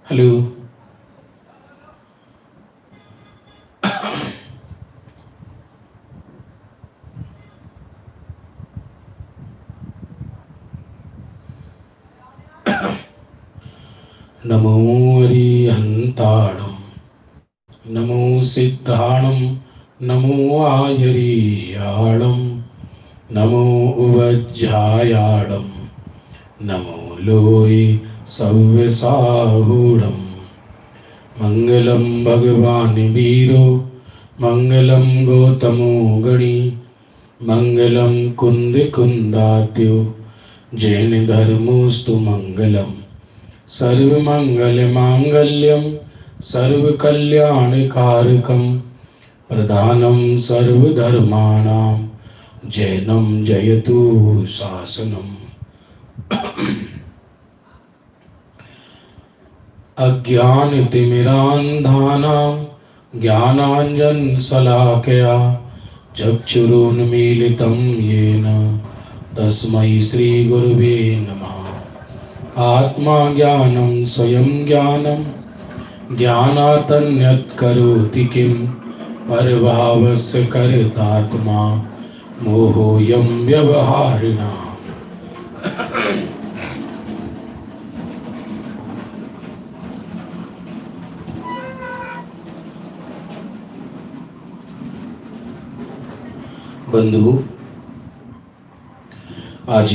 Hello. नमो अरिहंताणं नमो सिद्धाणं नमो आयरीयाणं नमो उवज्झायाणं नमो लोये सव्यसाहूढं। मंगलम भगवान वीरो मंगलम गौतमो गणी मंगलम कुंद कुंदात्यो जैन धर्मोस्तु मंगलम सर्वमंगल मांगल्यम सर्वकल्याणकारकम प्रधानम सर्वधर्माणां जैनम जयतु शासनम। अज्ञानतिमिरान्धानां ज्ञानाञ्जनशलाकया चक्षुरुन्मीलितं येन तस्मै श्रीगुरुवे नमः। आत्मा ज्ञानं स्वयं ज्ञानं ज्ञानातन्यत् करोति किं परभावस्य कर्तात्मा मोहोऽयं व्यवहारिणाम्। बंधु, आज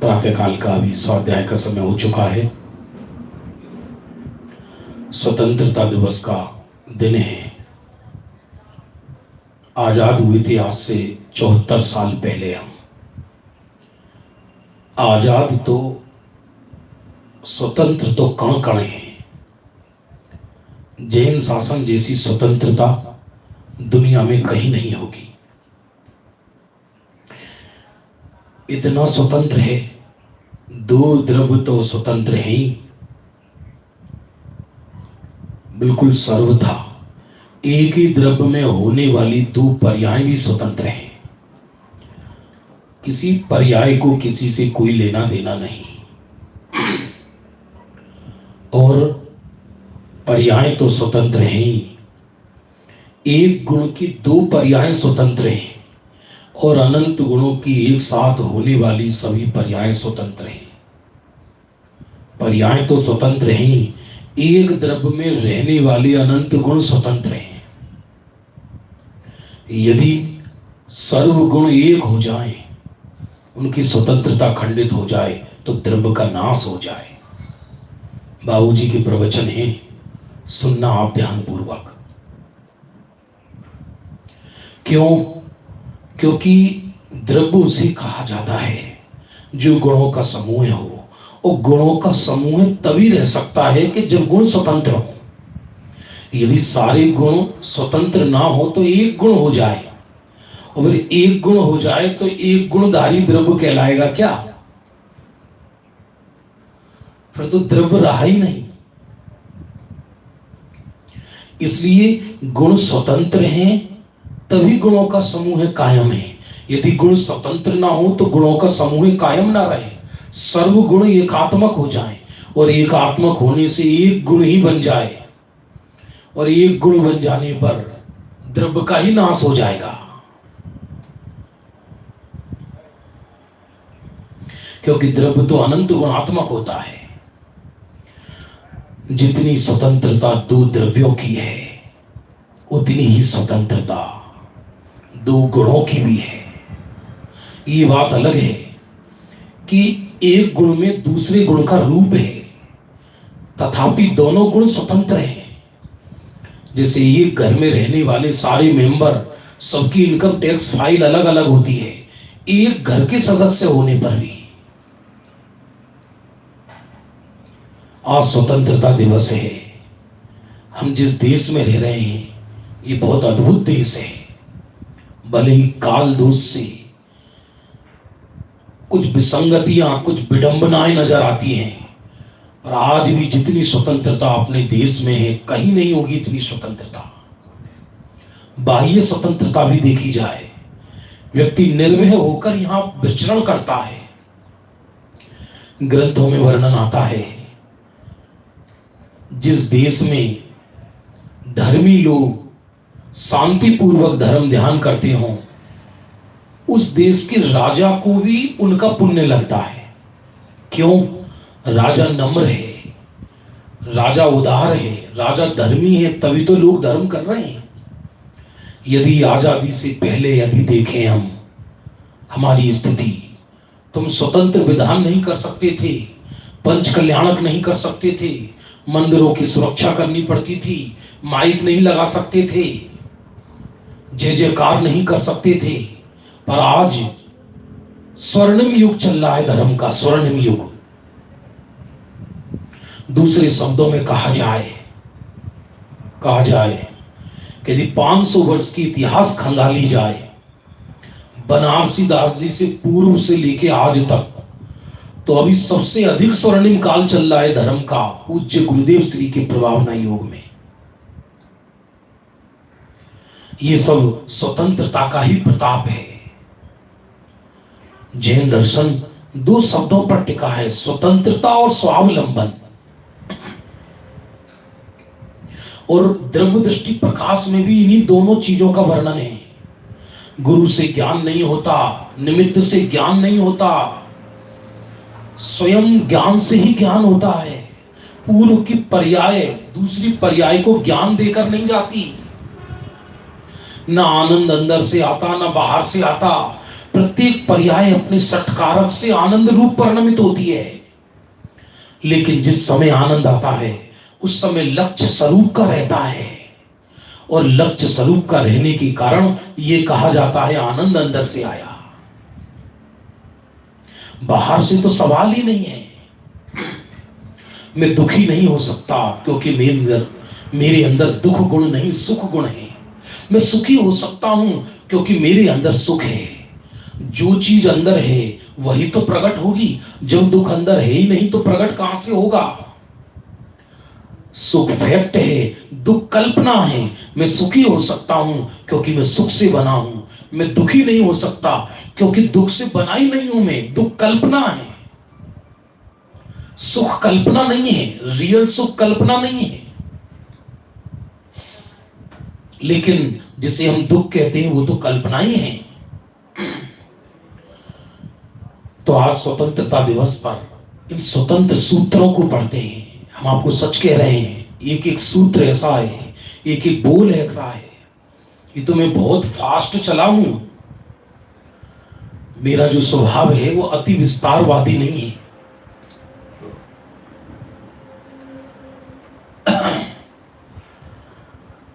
प्रातःकाल का भी स्वाध्याय का समय हो चुका है। स्वतंत्रता दिवस का दिन है। आजाद हुए थे आज से 74 साल पहले। हम आजाद तो स्वतंत्र तो कण कण है। जैन शासन जैसी स्वतंत्रता दुनिया में कहीं नहीं होगी। इतना स्वतंत्र है, दो द्रव्य तो स्वतंत्र है ही, बिल्कुल सर्वथा। एक ही द्रव्य में होने वाली दो पर्याय भी स्वतंत्र हैं। किसी पर्याय को किसी से कोई लेना देना नहीं। और पर्याय तो स्वतंत्र हैं ही। एक गुण की दो पर्याय स्वतंत्र हैं और अनंत गुणों की एक साथ होने वाली सभी पर्याय स्वतंत्र हैं। पर्याय तो स्वतंत्र हैं, एक द्रव्य में रहने वाले अनंत गुण स्वतंत्र हैं। यदि सर्व गुण एक हो जाए, उनकी स्वतंत्रता खंडित हो जाए तो द्रव्य का नाश हो जाए। बाबूजी के प्रवचन है, सुनना आप ध्यान पूर्वक। क्यों? क्योंकि द्रव्य उसे कहा जाता है जो गुणों का समूह हो। और गुणों का समूह तभी रह सकता है कि जब गुण स्वतंत्र हो। यदि सारे गुण स्वतंत्र ना हो तो एक गुण हो जाए, और फिर एक गुण हो जाए तो एक गुणधारी द्रव्य कहलाएगा क्या? फिर तो द्रव्य रहा ही नहीं। इसलिए गुण स्वतंत्र हैं तभी गुणों का समूह कायम है। यदि गुण स्वतंत्र ना हो तो गुणों का समूह कायम ना रहे। सर्व गुण एकात्मक हो जाए, और एकात्मक होने से एक गुण ही बन जाए, और एक गुण बन जाने पर द्रव्य का ही नाश हो जाएगा। क्योंकि द्रव्य तो अनंत गुणात्मक होता है। जितनी स्वतंत्रता दो द्रव्यों की है, उतनी ही स्वतंत्रता दो गुणों की भी है। ये बात अलग है कि एक गुण में दूसरे गुण का रूप है, तथापि दोनों गुण स्वतंत्र हैं। जैसे एक घर में रहने वाले सारे मेंबर, सबकी इनकम टैक्स फाइल अलग अलग होती है, एक घर के सदस्य होने पर भी। आज स्वतंत्रता दिवस है। हम जिस देश में रह रहे हैं ये बहुत अद्भुत देश है। भले ही काल दोष से कुछ विसंगतियां, कुछ विडंबनाएं नजर आती हैं, और आज भी जितनी स्वतंत्रता अपने देश में है कहीं नहीं होगी इतनी स्वतंत्रता। बाह्य स्वतंत्रता भी देखी जाए, व्यक्ति निर्भय होकर यहां विचरण करता है। ग्रंथों में वर्णन आता है जिस देश में धर्मी लोग शांतिपूर्वक धर्म ध्यान करते हों, उस देश के राजा को भी उनका पुण्य लगता है। क्यों? राजा नम्र है, राजा उदार है, राजा धर्मी है, तभी तो लोग धर्म कर रहे हैं। यदि आजादी से पहले यदि देखें हम हमारी स्थिति, तो हम स्वतंत्र विधान नहीं कर सकते थे, पंच कल्याणक नहीं कर सकते थे, मंदिरों की सुरक्षा करनी पड़ती थी, माइक नहीं लगा सकते थे, जय जयकार नहीं कर सकते थे। पर आज स्वर्णिम युग चल रहा है, धर्म का स्वर्णिम युग। दूसरे शब्दों में कहा जाए कि यदि 500 वर्ष की इतिहास खंगाली जाए, बनारसी दास जी से पूर्व से लेके आज तक, तो अभी सबसे अधिक स्वर्णिम काल चल रहा है धर्म का, पूज्य गुरुदेव श्री के प्रभावना योग में। ये सब स्वतंत्रता का ही प्रताप है। जैन दर्शन 2 शब्दों पर टिका है, स्वतंत्रता और स्वावलंबन। और द्रव्य दृष्टि प्रकाश में भी इन्हीं दोनों चीजों का वर्णन है। गुरु से ज्ञान नहीं होता, निमित्त से ज्ञान नहीं होता, स्वयं ज्ञान से ही ज्ञान होता है। पूर्व की पर्याय दूसरी पर्याय को ज्ञान देकर नहीं जाती। ना आनंद अंदर से आता, ना बाहर से आता। प्रत्येक पर्याय अपने सटकारक से आनंद रूप परिणमित होती है। लेकिन जिस समय आनंद आता है, उस समय लक्ष्य स्वरूप का रहता है, और लक्ष्य स्वरूप का रहने के कारण यह कहा जाता है आनंद अंदर से आया, बाहर से तो सवाल ही नहीं है। मैं दुखी नहीं हो सकता क्योंकि मेरे अंदर दुख गुण नहीं, सुख गुण है। मैं सुखी हो सकता हूं क्योंकि मेरे अंदर सुख है। जो चीज अंदर है वही तो प्रकट होगी। जब दुख अंदर है ही नहीं तो प्रकट कहां से होगा? सुख फैक्ट है, दुख कल्पना है। मैं सुखी हो सकता हूं क्योंकि मैं सुख से बना हूं। मैं दुखी नहीं हो सकता क्योंकि दुख से बना ही नहीं हूं मैं। दुख कल्पना है, सुख कल्पना नहीं है। रियल सुख कल्पना नहीं है। लेकिन जिसे हम दुख कहते हैं वो तो कल्पना ही है। तो आज स्वतंत्रता दिवस पर इन स्वतंत्र सूत्रों को पढ़ते हैं। हम आपको सच कह रहे हैं, एक एक सूत्र ऐसा है, एक एक बोल ऐसा है। ये तो मैं बहुत फास्ट चला हूं। मेरा जो स्वभाव है वो अति विस्तारवादी नहीं है।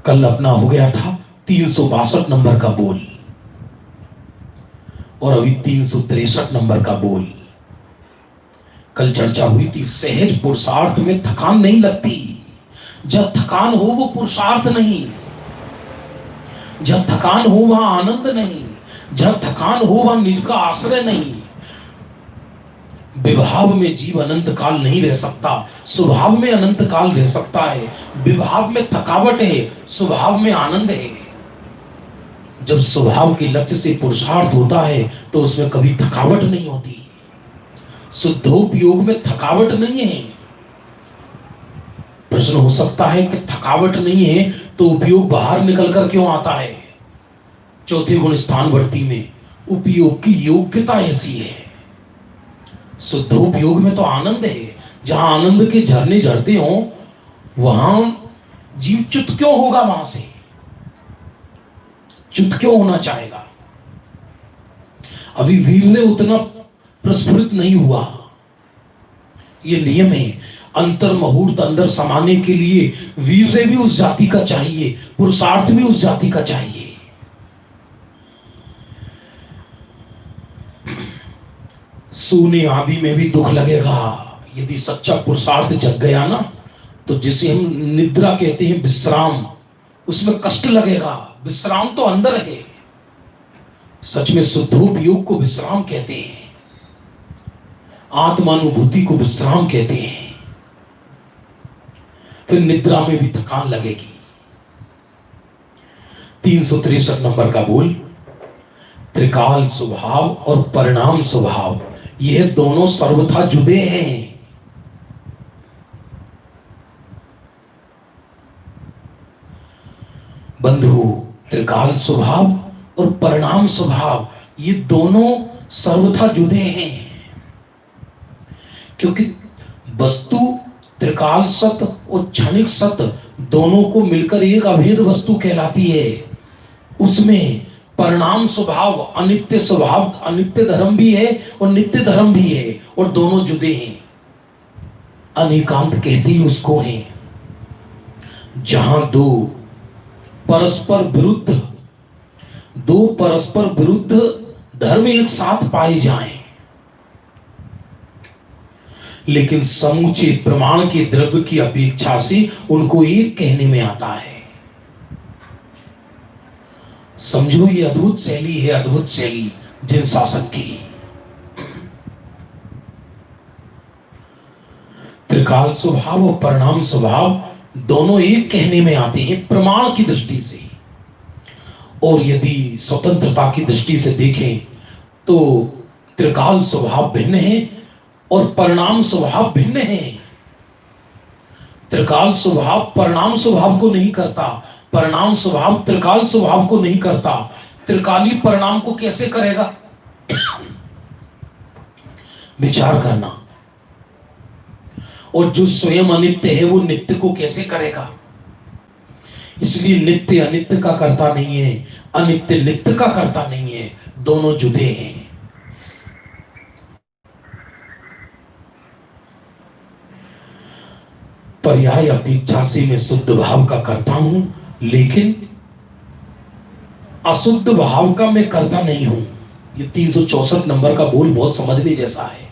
कल अपना हो गया था 362 नंबर का बोल, और अभी 363 नंबर का बोल। कल चर्चा हुई थी, सहज पुरुषार्थ में थकान नहीं लगती। जब थकान हो वो पुरुषार्थ नहीं, जब थकान हो वहां आनंद नहीं, जब थकान हो वहां निज का आश्रय नहीं। विभाव में जीव अनंत काल नहीं रह सकता, स्वभाव में अनंत काल रह सकता है। विभाव में थकावट है, स्वभाव में आनंद है। जब स्वभाव के लक्ष्य से पुरुषार्थ होता है तो उसमें कभी थकावट नहीं होती। शुद्धोपयोग में थकावट नहीं है। प्रश्न हो सकता है कि थकावट नहीं है तो उपयोग बाहर निकलकर क्यों आता है? चौथे गुण स्थानवर्ती में उपयोग की योग्यता ऐसी है। शुद्धोपयोग में तो आनंद है। जहां आनंद के झरने झरते हो वहां जीव च्युत क्यों होगा? वहां से च्युत क्यों होना चाहेगा? अभी वीर ने उतना प्रस्फुरित नहीं हुआ। ये नियम है। अंतर मुहूर्त अंदर समाने के लिए वीर भी उस जाति का चाहिए, पुरुषार्थ भी उस जाति का चाहिए। सोने आदि में भी दुख लगेगा। यदि सच्चा पुरुषार्थ जग गया ना, तो जिसे हम निद्रा कहते हैं, विश्राम, उसमें कष्ट लगेगा। विश्राम तो अंदर है। सच में शुद्धोपयोग को विश्राम कहते हैं, आत्मानुभूति को विश्राम कहते हैं। फिर निद्रा में भी थकान लगेगी। 363 नंबर का बोल, त्रिकाल स्वभाव और परिणाम स्वभाव, यह दोनों सर्वथा जुदे हैं। बंधु, त्रिकाल स्वभाव और परिणाम स्वभाव ये दोनों सर्वथा जुड़े हैं, क्योंकि वस्तु त्रिकाल सत्य और क्षणिक सत्य दोनों को मिलकर एक अभेद वस्तु कहलाती है। उसमें परिणाम स्वभाव अनित्य स्वभाव, अनित्य धर्म भी है और नित्य धर्म भी है, और दोनों जुड़े हैं। अनेकांत कहते ही उसको है जहां दो परस्पर विरुद्ध धर्म एक साथ पाए जाएं, लेकिन समूचे प्रमाण के द्रव्य की अपेक्षा से उनको एक कहने में आता है। समझो, ये अद्भुत शैली है, अद्भुत शैली जिन शासक की। त्रिकाल स्वभाव और परिणाम स्वभाव दोनों एक कहने में आते हैं प्रमाण की दृष्टि से, और यदि स्वतंत्रता की दृष्टि से देखें तो त्रिकाल स्वभाव भिन्न है और परिणाम स्वभाव भिन्न है। त्रिकाल स्वभाव परिणाम स्वभाव को नहीं करता, परिणाम स्वभाव त्रिकाल स्वभाव को नहीं करता। त्रिकाली परिणाम को कैसे करेगा? विचार करना। और जो स्वयं अनित्य है वो नित्य को कैसे करेगा? इसलिए नित्य अनित्य का कर्ता नहीं है, अनित्य नित्य का कर्ता नहीं है, दोनों जुड़े हैं। पर्याय अपेक्षा से मैं शुद्ध भाव का करता हूं, लेकिन अशुद्ध भाव का मैं करता नहीं हूं। ये 364 नंबर का बोल बहुत समझने जैसा है।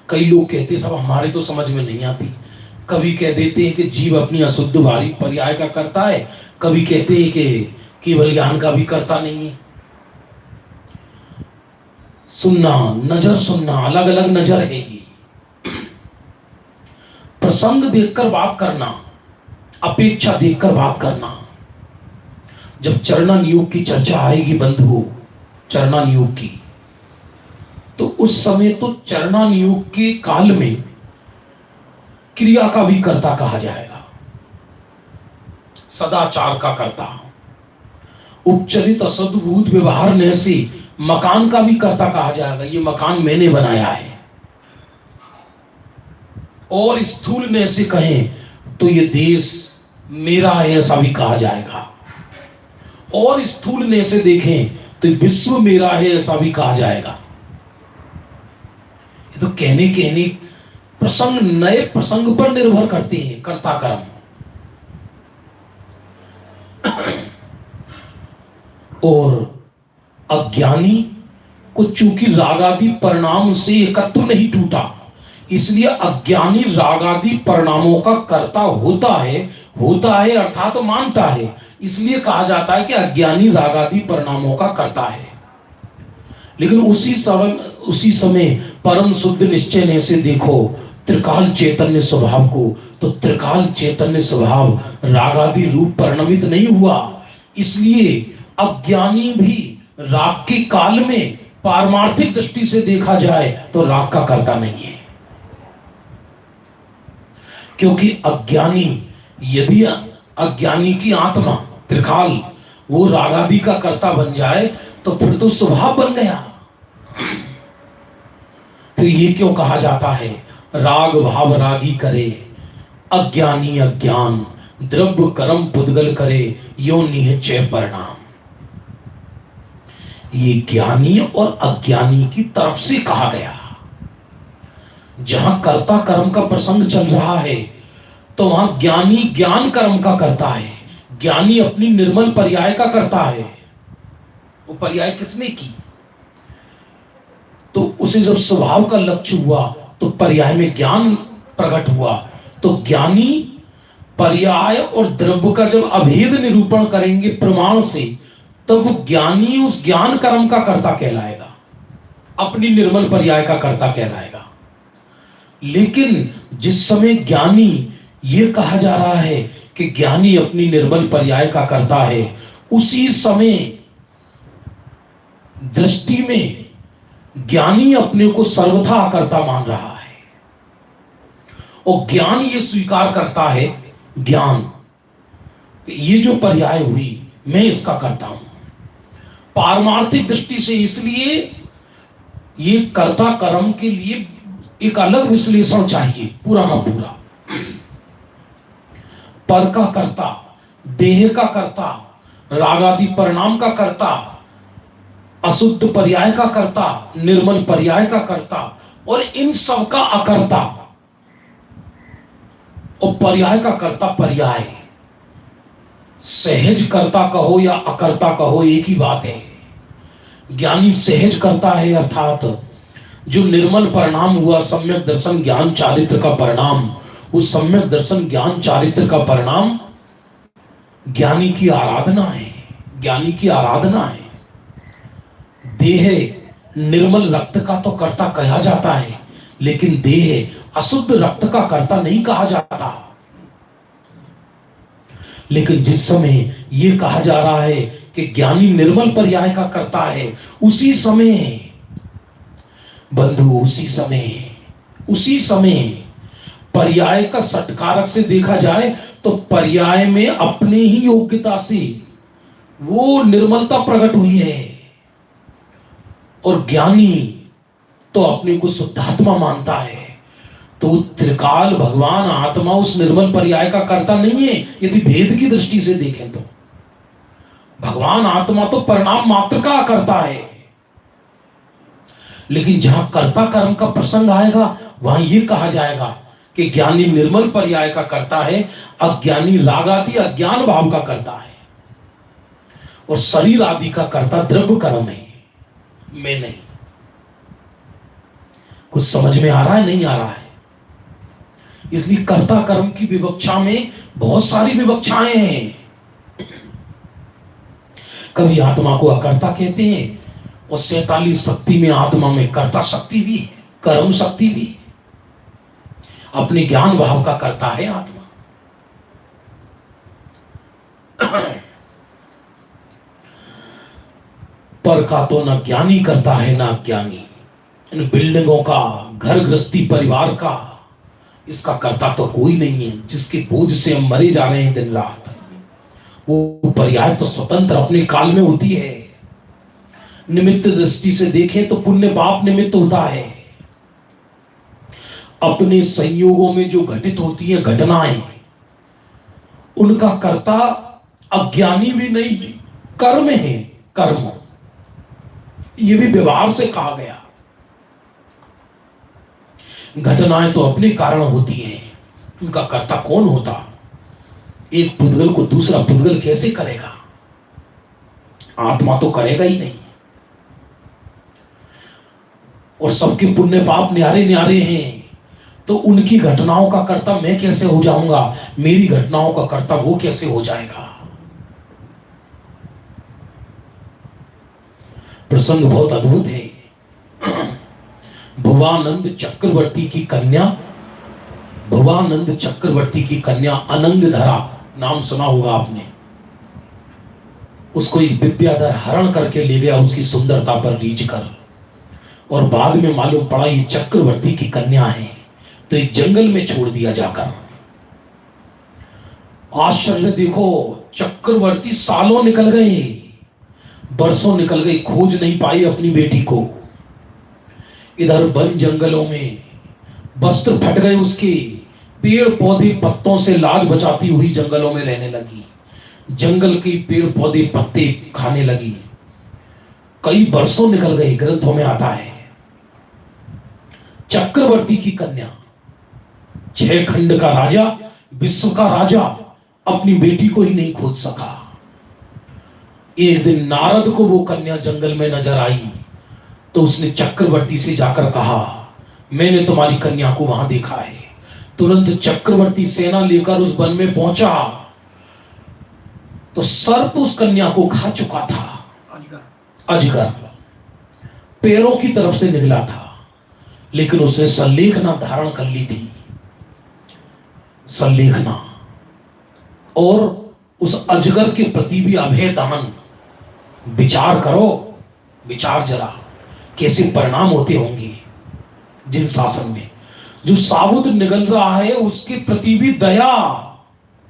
कई लोग कहते सब हमारे तो समझ में नहीं आती। कभी कह देते हैं कि जीव अपनी अशुद्ध भारी पर्याय का करता है, कभी कहते हैं कि केवल ज्ञान का भी करता नहीं है। सुनना, नजर सुनना, अलग अलग नजर है ये। प्रसंग देखकर बात करना, अपेक्षा देखकर बात करना। जब चरणन योग की चर्चा आएगी बंधुओं, चरणन योग की, तो उस समय तो चरणन योग के काल में क्रिया का भी कर्ता कहा जाएगा, सदाचार का कर्ता, उपचरित असद्भुत व्यवहार ने से मकान का भी कर्ता कहा जाएगा। ये मकान मैंने बनाया है। और स्थूल में से कहें तो ये देश मेरा है, ऐसा भी कहा जाएगा। और स्थूल में से देखें तो विश्व मेरा है, ऐसा भी कहा जाएगा। ये तो कहने प्रसंग नए प्रसंग पर निर्भर करते हैं, कर्ता कर्म। और अज्ञानी को चूंकि रागादि परिणाम से एकत्व नहीं टूटा, इसलिए अज्ञानी रागादि परिणामों का कर्ता होता है अर्थात तो मानता है। इसलिए कहा जाता है कि अज्ञानी रागादि परिणामों का कर्ता है। लेकिन उसी समय परम शुद्ध निश्चय ने से देखो त्रिकाल चैतन्य स्वभाव को, तो त्रिकाल चैतन्य स्वभाव रागादि रूप परिणमित नहीं हुआ। इसलिए अज्ञानी भी राग के काल में पारमार्थिक दृष्टि से देखा जाए तो राग का कर्ता नहीं है। क्योंकि यदि अज्ञानी की आत्मा त्रिकाल वो रागादि का कर्ता बन जाए तो फिर तो स्वभाव बन गया। फिर ये क्यों कहा जाता है राग भाव रागी करे, अज्ञानी अज्ञान, द्रव्य कर्म पुद्गल करे, यो निश्चय परिणाम। ये ज्ञानी और अज्ञानी की तरफ से कहा गया। जहां कर्ता कर्म का प्रसंग चल रहा है तो वहां ज्ञानी ज्ञान कर्म का करता है, ज्ञानी अपनी निर्मल पर्याय का करता है। वो पर्याय किसने की? तो उसे जब स्वभाव का लक्ष्य हुआ तो पर्याय में ज्ञान प्रकट हुआ। तो ज्ञानी पर्याय और द्रव्य का जब अभेद निरूपण करेंगे प्रमाण से, तब ज्ञानी उस ज्ञान कर्म का कर्ता कहलाएगा, अपनी निर्मल पर्याय का कर्ता कहलाएगा। लेकिन जिस समय ज्ञानी, ये कहा जा रहा है कि ज्ञानी अपनी निर्मल पर्याय का करता है, उसी समय दृष्टि में ज्ञानी अपने को सर्वथा कर्ता मान रहा है। और ज्ञान ये स्वीकार करता है, ज्ञान ये जो पर्याय हुई मैं इसका करता हूं। पारमार्थिक दृष्टि से इसलिए ये कर्ता कर्म के लिए एक अलग विश्लेषण चाहिए पूरा का पूरा। पर का कर्ता, देह का कर्ता, रागादि परिणाम का कर्ता, अशुद्ध पर्याय का कर्ता, निर्मल पर्याय का कर्ता, और इन सब का अकर्ता। और पर्याय का कर्ता, पर्याय सहज कर्ता कहो या अकर्ता कहो एक ही बात है। ज्ञानी सहज करता है, अर्थात जो निर्मल परिणाम हुआ सम्यक दर्शन ज्ञान चारित्र का परिणाम, उस सम्यक दर्शन ज्ञान चारित्र का परिणाम ज्ञानी की आराधना है, ज्ञानी की आराधना है। देह निर्मल रक्त का तो कर्ता कहा जाता है, लेकिन देह अशुद्ध रक्त का कर्ता नहीं कहा जाता। लेकिन जिस समय यह कहा जा रहा है कि ज्ञानी निर्मल पर्याय का कर्ता है, उसी समय बंधु, उसी समय पर्याय का सटकारक से देखा जाए तो पर्याय में अपने ही योग्यता से वो निर्मलता प्रकट हुई है, और ज्ञानी तो अपने को शुद्धात्मा मानता है। तो त्रिकाल भगवान आत्मा उस निर्मल पर्याय का कर्ता नहीं है। यदि भेद की दृष्टि से देखें तो भगवान आत्मा तो परिणाम मात्र का करता है, लेकिन जहां कर्ता कर्म का प्रसंग आएगा वहां यह कहा जाएगा कि ज्ञानी निर्मल पर्याय का करता है, अज्ञानी राग आदि अज्ञान भाव का करता है, और शरीर आदि का कर्ता द्रव्य कर्म है, मैं नहीं। कुछ समझ में आ रहा है, नहीं आ रहा है? इसलिए कर्ता कर्म की विवक्षा में बहुत सारी विवक्षाएं हैं। कभी आत्मा को अकर्ता कहते हैं, और 47 शक्ति में आत्मा में कर्ता शक्ति भी है, कर्म शक्ति भी, अपने ज्ञान भाव का करता है आत्मा। पर का तो न ज्ञानी करता है न अज्ञानी। इन बिल्डिंगों का, घर गृहस्थी परिवार का, इसका करता तो कोई नहीं है। जिसके बोझ से हम मरे जा रहे हैं दिन रात, वो पर्याय तो स्वतंत्र अपने काल में होती है। निमित्त दृष्टि से देखें तो पुण्य पाप निमित्त होता है। अपने संयोगों में जो घटित होती है घटनाएं, उनका कर्ता अज्ञानी भी नहीं, कर्म है, कर्म। ये भी व्यवहार से कहा गया। घटनाएं तो अपने कारण होती हैं, उनका कर्ता कौन होता? एक पुद्गल को दूसरा पुद्गल कैसे करेगा? आत्मा तो करेगा ही नहीं। और सबके पुण्य पाप न्यारे न्यारे हैं, तो उनकी घटनाओं का कर्ता मैं कैसे हो जाऊंगा? मेरी घटनाओं का कर्ता वो कैसे हो जाएगा? प्रसंग बहुत अद्भुत है। भुवानंद चक्रवर्ती की कन्या, भुवानंद चक्रवर्ती की कन्या अनंगधरा, नाम सुना होगा आपने। उसको एक विद्याधर हरण करके ले गया उसकी सुंदरता पर रीझ कर, और बाद में मालूम पड़ा ये चक्रवर्ती की कन्या है, तो एक जंगल में छोड़ दिया जाकर। आश्चर्य देखो, चक्रवर्ती सालों निकल गए, बरसों निकल गई, खोज नहीं पाई अपनी बेटी को। इधर वन जंगलों में वस्त्र फट गए उसके, पेड़ पौधे पत्तों से लाज बचाती हुई जंगलों में रहने लगी, जंगल की पेड़ पौधे पत्ते खाने लगी। कई बरसों निकल गए, ग्रंथों में आता है। चक्रवर्ती की कन्या, 6 खंड का राजा, विश्व का राजा, अपनी बेटी को ही नहीं खोज सका। एक दिन नारद को वो कन्या जंगल में नजर आई, तो उसने चक्रवर्ती से जाकर कहा, मैंने तुम्हारी कन्या को वहां देखा है। तुरंत चक्रवर्ती सेना लेकर उस वन में पहुंचा, तो सर्प उस कन्या को खा चुका था। अजगर पैरों की तरफ से निकला था, लेकिन उसने संलेखना धारण कर ली थी, संलेखना। और उस अजगर के प्रति भी अभय दान। विचार करो, विचार जरा, कैसे परिणाम होते होंगे जिन शासन में। जो साबुत निगल रहा है उसके प्रति भी दया,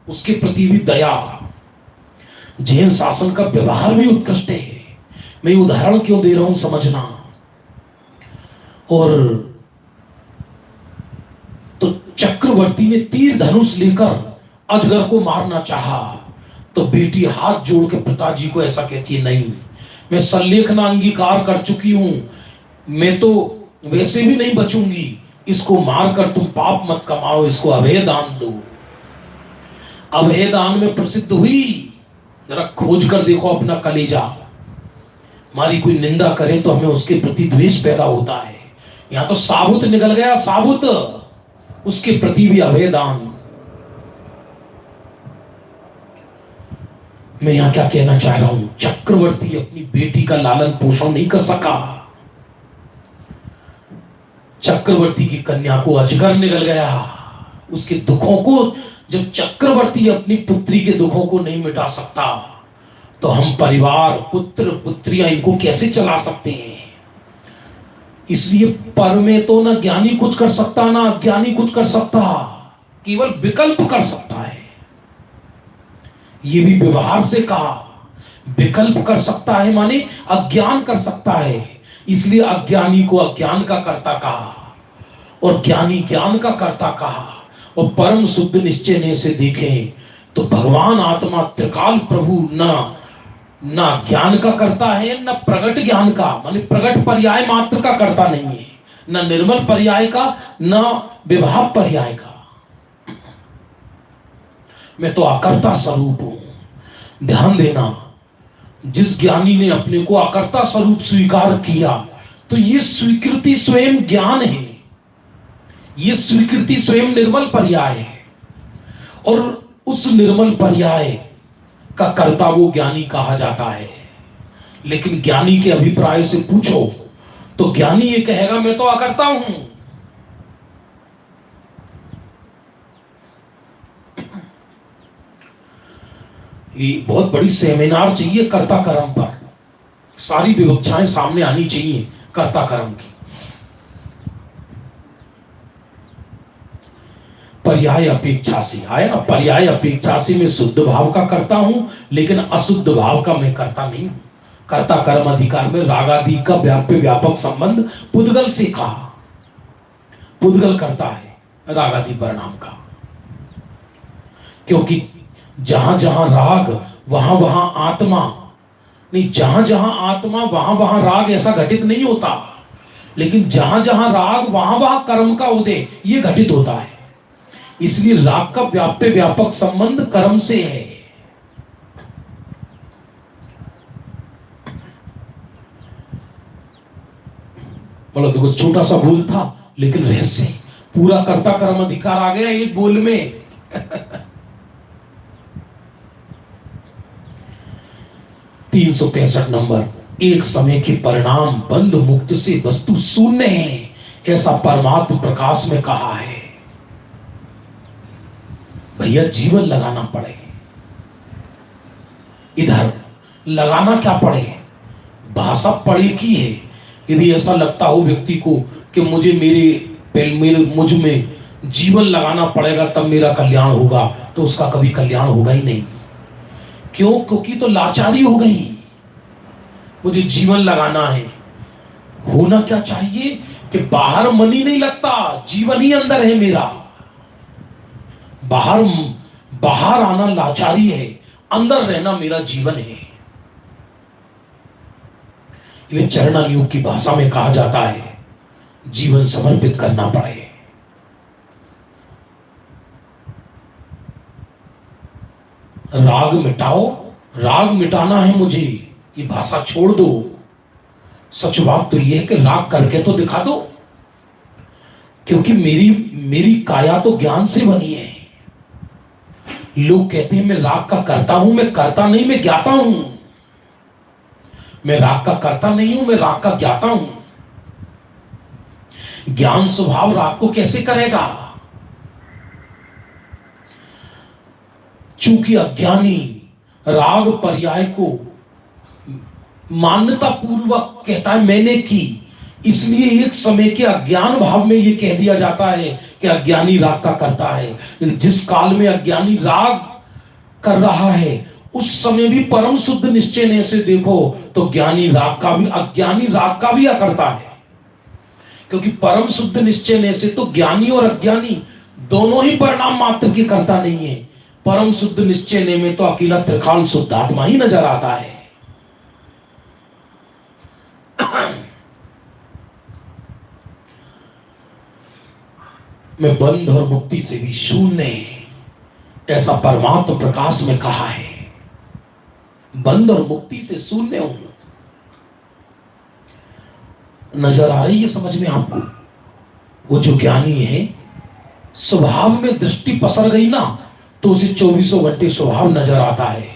उसके प्रति भी दया। जैन शासन का व्यवहार भी उत्कृष्ट है। मैं ये उदाहरण क्यों दे रहा हूं समझना। और तो चक्रवर्ती ने तीर धनुष लेकर अजगर को मारना चाहा, तो बेटी हाथ जोड़ के पिताजी को ऐसा कहती है, नहीं, मैं सल्लेखना अंगीकार कर चुकी हूं, मैं तो वैसे भी नहीं बचूंगी, इसको मारकर तुम पाप मत कमाओ, इसको अभय दान दो। अभय दान में प्रसिद्ध हुई। जरा खोज कर देखो अपना कलेजा। हमारी कोई निंदा करे तो हमें उसके प्रति द्वेष पैदा होता है। यहां तो साबुत निकल गया, साबुत, उसके प्रति भी अभय दान। मैं यहां क्या कहना चाह रहा हूं, चक्रवर्ती अपनी बेटी का लालन पोषण नहीं कर सका। चक्रवर्ती की कन्या को अजगर निकल गया। उसके दुखों को, जब चक्रवर्ती अपनी पुत्री के दुखों को नहीं मिटा सकता, तो हम परिवार, पुत्र पुत्रियां, इनको कैसे चला सकते हैं। इसलिए पर में तो ना ज्ञानी कुछ कर सकता, ना अज्ञानी कुछ कर सकता, केवल विकल्प कर सकता है। ये भी व्यवहार से कहा, विकल्प कर सकता है माने अज्ञान कर सकता है। इसलिए अज्ञानी को अज्ञान का कर्ता कहा और ज्ञानी ज्ञान का कर्ता कहा। और परम शुद्ध निश्चय ने से देखें तो भगवान आत्मा त्रिकाल प्रभु ना ज्ञान का करता है, न प्रगट ज्ञान का, माने प्रगट पर्याय मात्र का करता नहीं है, न निर्मल पर्याय का, न विभाव पर्याय का। मैं तो अकर्ता स्वरूप हूं। ध्यान देना, जिस ज्ञानी ने अपने को अकर्ता स्वरूप स्वीकार किया, तो ये स्वीकृति स्वयं ज्ञान है, ये स्वीकृति स्वयं निर्मल पर्याय है। और उस निर्मल पर्याय का कर्ता वो ज्ञानी कहा जाता है। लेकिन ज्ञानी के अभिप्राय से पूछो तो ज्ञानी ये कहेगा, मैं तो अकर्ता हूं। ये बहुत बड़ी सेमिनार चाहिए कर्ता कर्म पर, सारी विवक्षाएं सामने आनी चाहिए कर्ता कर्म की। पर्याय अपेक्षा से आया ना, पर्याय अपेक्षा से मैं शुद्ध भाव का करता हूं, लेकिन अशुद्ध भाव का मैं करता नहीं हूं। कर्ता कर्म अधिकार में रागादि का व्यापक संबंध पुद्गल से कहा। पुद्गल करता है रागादि परिणाम का, क्योंकि जहां जहां राग वहां वहां आत्मा नहीं, जहां जहां आत्मा वहां वहां राग, ऐसा घटित नहीं होता। लेकिन जहां जहां राग वहां वहां कर्म का उदय, ये घटित होता है। इसलिए राग का व्यापक संबंध कर्म से है। बोलो देखो, छोटा सा बोल था लेकिन रहस्य, पूरा कर्ता कर्म अधिकार आ गया एक बोल में। 365 नंबर, एक समय के परिणाम बंध मुक्त से वस्तु शून्य है, ऐसा परमात्म प्रकाश में कहा है। भैया जीवन लगाना पड़े, इधर लगाना क्या पड़े, भाषा पड़े की है। यदि ऐसा लगता हो व्यक्ति को कि मुझे मुझ में जीवन लगाना पड़ेगा तब मेरा कल्याण होगा, तो उसका कभी कल्याण होगा ही नहीं। क्यों? क्योंकि तो लाचारी हो गई। मुझे जीवन लगाना है, होना क्या चाहिए कि बाहर मन ही नहीं लगता, जीवन ही अंदर है मेरा। बाहर आना लाचारी है, अंदर रहना मेरा जीवन है। ये चरण योग की भाषा में कहा जाता है जीवन समर्पित करना पड़े। राग मिटाओ, राग मिटाना है मुझे, ये भाषा छोड़ दो। सच बात तो यह है कि राग करके तो दिखा दो, क्योंकि मेरी काया तो ज्ञान से बनी है। लोग कहते हैं मैं राग का करता हूं, मैं करता नहीं, मैं ज्ञाता हूं। मैं राग का करता नहीं हूं, मैं राग का ज्ञाता हूं। ज्ञान स्वभाव राग को कैसे करेगा? चूंकि अज्ञानी राग पर्याय को मान्यता पूर्वक कहता है मैंने की, इसलिए एक समय के अज्ञान भाव में यह कह दिया जाता है कि अज्ञानी राग का करता है। जिस काल में अज्ञानी राग कर रहा है उस समय भी परम शुद्ध निश्चय ने से देखो तो ज्ञानी राग का भी अज्ञानी राग का भी करता है, क्योंकि परम शुद्ध निश्चय ने से तो ज्ञानी और अज्ञानी दोनों ही परिणाम मात्र की करता नहीं है। परम शुद्ध निश्चय ने में तो अकेला त्रिकाल शुद्ध आत्मा ही नजर आता है। मैं बंध और मुक्ति से भी शून्य, ऐसा परमात्मा प्रकाश में कहा है। बंध और मुक्ति से शून्य हूं। नजर आ रही है समझ में आपको? वो जो ज्ञानी है, स्वभाव में दृष्टि पसर गई ना तो उसे 24 घंटे स्वभाव नजर आता है।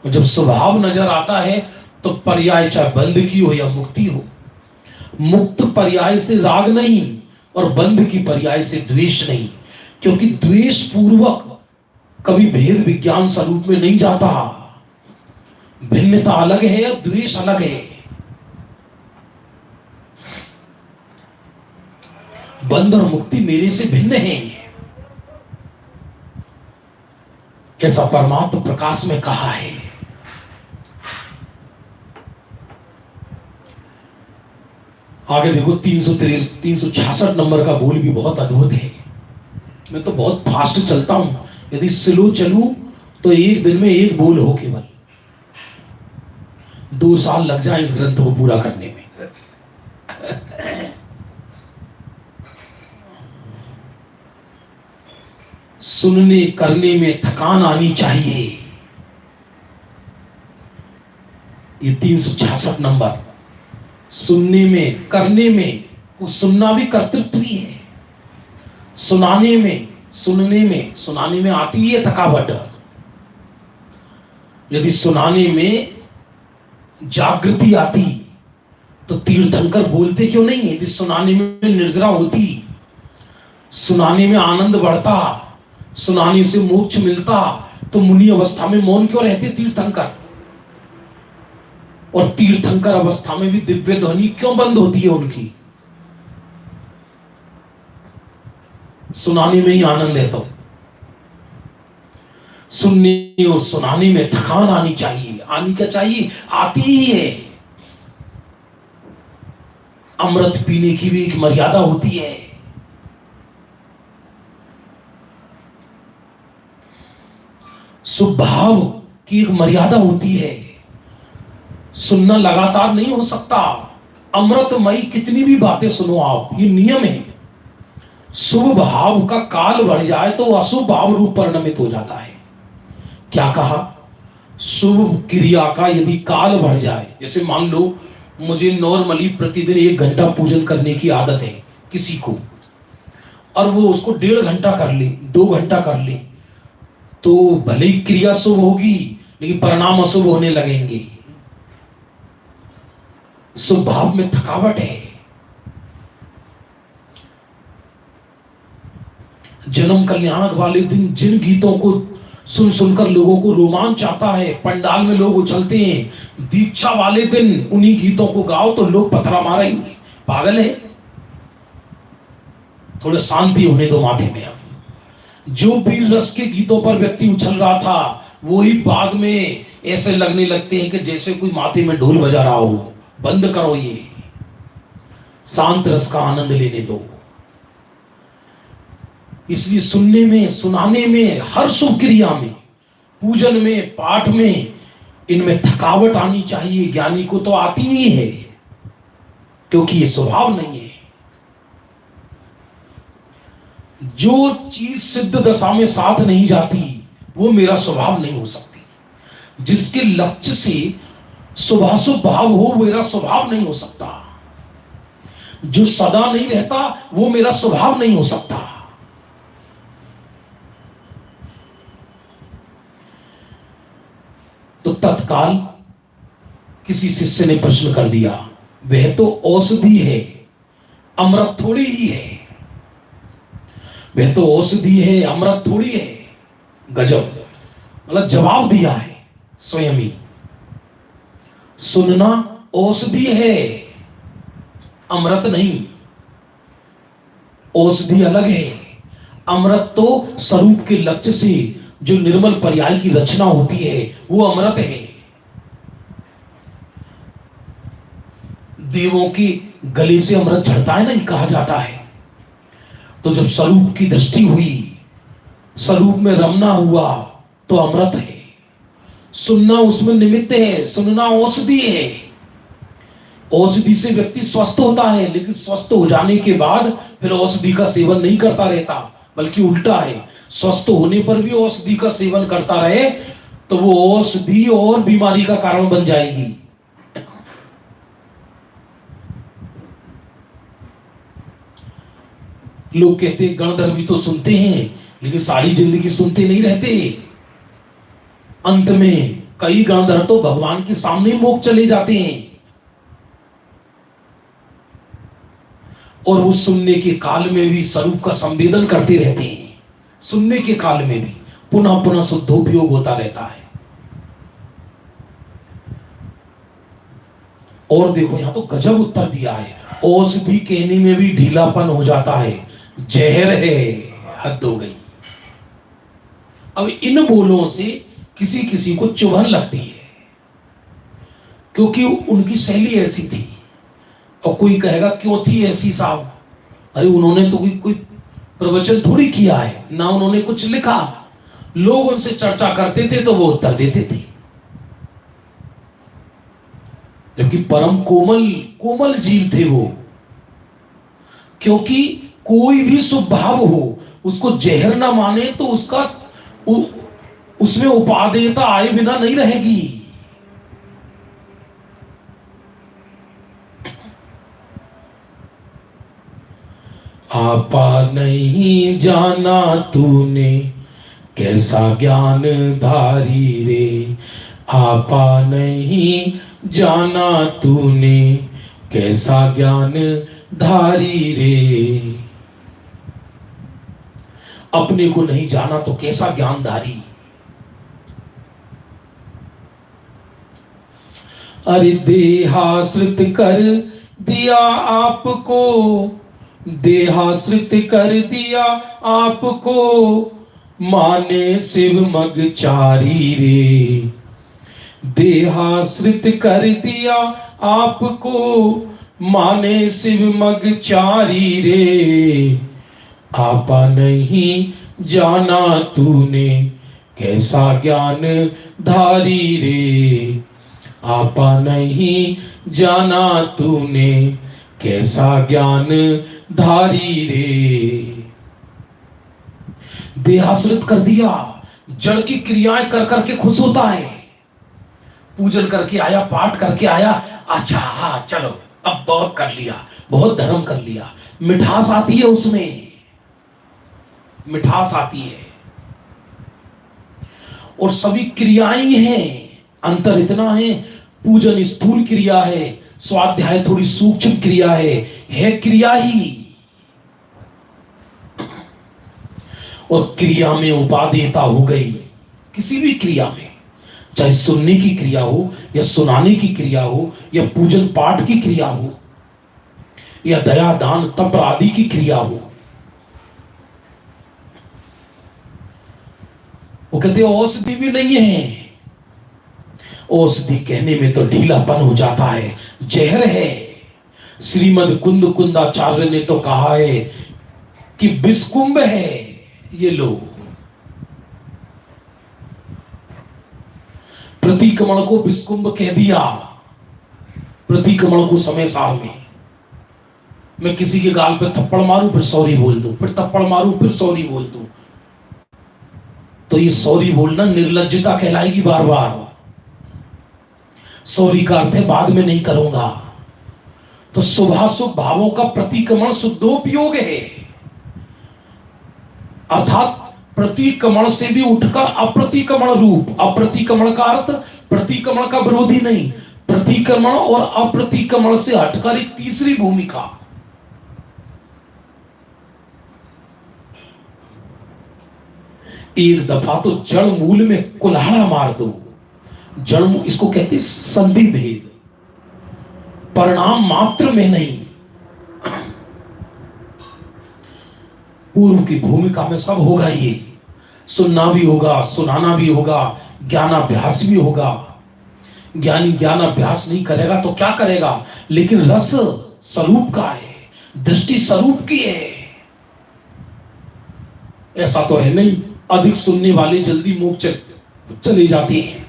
और जब स्वभाव नजर आता है तो पर्याय चाहे बंध की हो या मुक्ति हो, मुक्त पर्याय से राग नहीं और बंध की पर्याय से द्वेष नहीं, क्योंकि द्वेष पूर्वक कभी भेद विज्ञान स्वरूप में नहीं जाता। भिन्नता अलग है या द्वेष अलग है। बंध और मुक्ति मेरे से भिन्न है, ऐसा परमात्मा प्रकाश में कहा है। आगे देखो 366 नंबर का बोल भी बहुत अद्भुत है। मैं तो बहुत फास्ट चलता हूं, यदि स्लो चलूं तो एक दिन में एक बोल हो केवल। 2 साल लग जाए इस ग्रंथ को पूरा करने में। सुनने करने में थकान आनी चाहिए। ये 366 नंबर। सुनने में, करने में, वो सुनना भी कर्तृत्व ही है। सुनाने में, सुनाने में आती है थकावट। यदि सुनाने में जागृति आती तो तीर्थंकर बोलते क्यों नहीं है? यदि सुनाने में निर्जरा होती, सुनाने में आनंद बढ़ता, सुनाने से मोक्ष मिलता, तो मुनि अवस्था में मौन क्यों रहते तीर्थंकर? और तीर्थंकर अवस्था में भी दिव्य ध्वनि क्यों बंद होती है उनकी? सुनाने में ही आनंद है। तो सुनने और सुनाने में थकान आनी चाहिए। आनी क्या चाहिए? आती ही है। अमृत पीने की भी एक मर्यादा होती है। स्वभाव की एक मर्यादा होती है। सुनना लगातार नहीं हो सकता। अमृतमयी कितनी भी बातें सुनो आप, ये नियम है। शुभ भाव का काल बढ़ जाए तो अशुभ भाव रूप परिणमित हो जाता है। क्या कहा? शुभ क्रिया का यदि काल बढ़ जाए, जैसे मान लो मुझे नॉर्मली प्रतिदिन 1 घंटा पूजन करने की आदत है किसी को, और वो उसको 1.5 घंटा कर ले, 2 घंटा कर ले, तो भले ही क्रिया शुभ होगी लेकिन परिणाम अशुभ होने लगेंगे। स्वभाव में थकावट है। जन्म कल्याणक वाले दिन जिन गीतों को सुन सुनकर लोगों को रोमांच आता है, पंडाल में लोग उछलते हैं, दीक्षा वाले दिन उन्हीं गीतों को गाओ तो लोग पथरा मारेंगे, पागल है। थोड़ा शांति होने दो माथे में। अब जो वीर रस के गीतों पर व्यक्ति उछल रहा था, वो ही बाद में ऐसे लगने लगते हैं कि जैसे कोई माथे में ढोल बजा रहा हो। बंद करो, ये शांत रस का आनंद लेने दो। इसलिए सुनने में, सुनाने में, हर शुभ क्रिया में, पूजन में, पाठ में, इनमें थकावट आनी चाहिए। ज्ञानी को तो आती ही है, क्योंकि ये स्वभाव नहीं है। जो चीज सिद्ध दशा में साथ नहीं जाती वो मेरा स्वभाव नहीं हो सकती। जिसके लक्ष्य से शुभाशुभ भाव हो वो मेरा स्वभाव नहीं हो सकता। जो सदा नहीं रहता वो मेरा स्वभाव नहीं हो सकता। तो तत्काल किसी शिष्य ने प्रश्न कर दिया, वह तो औषधि है, अमृत थोड़ी ही है। वह तो औषधि है, अमृत थोड़ी है। गजब, मतलब जवाब दिया है स्वयं ही। सुनना औषधि है, अमृत नहीं। औषधि अलग है, अमृत तो स्वरूप के लक्ष्य से जो निर्मल पर्याय की रचना होती है वो अमृत है। देवों के गले से अमृत झड़ता है ना, ये कहा जाता है। तो जब स्वरूप की दृष्टि हुई, स्वरूप में रमना हुआ, तो अमृत है। सुनना उसमें निमित्त है, सुनना औषधि है। औषधि से व्यक्ति स्वस्थ होता है, लेकिन स्वस्थ हो जाने के बाद फिर औषधि का सेवन नहीं करता रहता, बल्कि उल्टा है, स्वस्थ होने पर भी औषधि का सेवन करता रहे तो वो औषधि और बीमारी का कारण बन जाएगी। लोग कहते हैं गणधर्मी तो सुनते हैं, लेकिन सारी जिंदगी सुनते नहीं रहते। अंत में कई गणधर तो भगवान के सामने मोक्ष चले जाते हैं। और वो सुनने के काल में भी स्वरूप का संवेदन करते रहते हैं। सुनने के काल में भी पुनः पुनः शुद्धोपयोग होता रहता है। और देखो यहां तो गजब उत्तर दिया है, औषधि कहने में भी ढीलापन हो जाता है, जहर है, हद हो गई। अब इन बोलों से किसी किसी को चुभन लगती है, क्योंकि उनकी शैली ऐसी थी। और कोई कहेगा क्यों थी ऐसी साहब? अरे उन्होंने तो कोई प्रवचन थोड़ी किया है, ना उन्होंने कुछ लिखा, लोग उनसे चर्चा करते थे तो वो उत्तर देते थे। जबकि परम कोमल कोमल जीव थे वो, क्योंकि कोई भी शुभ भाव हो उसको जहर ना माने तो उसमें उपादेयता आए बिना नहीं रहेगी। आपा नहीं जाना तूने कैसा ज्ञान धारी रे, आपा नहीं जाना तूने कैसा ज्ञान धारी रे। अपने को नहीं जाना तो कैसा ज्ञानधारी। अरे देहाश्रित कर दिया आपको, देहाश्रित कर दिया आपको, माने शिव मग चारी रे। देहाश्रित कर दिया आपको, माने शिव मग चारी रे। आपा नहीं जाना तूने कैसा ज्ञान धारी रे, आपा नहीं जाना तूने कैसा ज्ञान धारी रे। देहाश्रित कर दिया, जड़ की क्रियाएं कर करके खुश होता है। पूजन करके आया, पाठ करके आया, अच्छा हाँ चलो अब बहुत कर लिया, बहुत धर्म कर लिया, मिठास आती है उसमें, मिठास आती है। और सभी क्रियाएं हैं, अंतर इतना है, पूजन स्थूल क्रिया है, स्वाध्याय थोड़ी सूक्ष्म क्रिया है क्रिया ही। और क्रिया में उपादेयता हो गई, किसी भी क्रिया में, चाहे सुनने की क्रिया हो या सुनाने की क्रिया हो या पूजन पाठ की क्रिया हो या दया दान तप आदि की क्रिया हो। वो कहते औषधि भी नहीं है, औषधि कहने में तो ढीलापन हो जाता है, जहर है। श्रीमद कुंद कुंदाचार्य ने तो कहा है कि विषकुंभ है ये लोग। प्रतिक्रमण को विषकुंभ कह दिया, प्रतिक्रमण को समय साल में मैं किसी के गाल पे थप्पड़ मारूं फिर सॉरी बोल दूं, फिर थप्पड़ मारूं फिर सॉरी बोल दूं, तो ये सॉरी बोलना निर्लज्जता कहलाएगी। बार बार सॉरी का अर्थ है बाद में नहीं करूंगा। तो शुभाशुभ भावों का प्रतिक्रमण शुद्धोपयोग है, अर्थात प्रतिक्रमण से भी उठकर अप्रतिक्रमण रूप। अप्रतिक्रमण का अर्थ प्रतिक्रमण का विरोधी नहीं, प्रतिक्रमण और अप्रतिक्रमण से हटकर एक तीसरी भूमिका। एक दफा तो जड़ मूल में कुल्हाड़ा मार दो, जड़ इसको कहते संधि भेद, परिणाम मात्र में नहीं, पूर्व की भूमिका में सब होगा ये। सुनना भी होगा, सुनाना भी होगा, ज्ञानाभ्यास भी होगा। ज्ञानी ज्ञानाभ्यास नहीं करेगा तो क्या करेगा? लेकिन रस स्वरूप का है, दृष्टि स्वरूप की है। ऐसा तो है नहीं अधिक सुनने वाले जल्दी मोक्ष चले जाते हैं,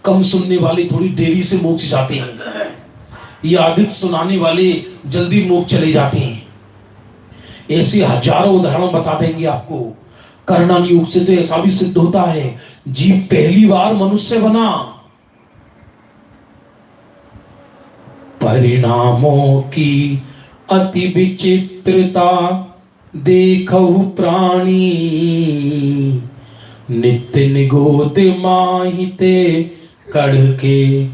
कम सुनने वाले थोड़ी देरी से मोक्ष जाते हैं, या अधिक सुनाने वाले जल्दी मोक्ष चले जाते हैं। ऐसे हजारों उदाहरण बता देंगे आपको। कर्णन योग से तो ऐसा भी सिद्ध होता है, जीव पहली बार मनुष्य बना, परिणामों की अति विचित्रता देखहु प्राणी, नित्य निगोद माहिते कड़ के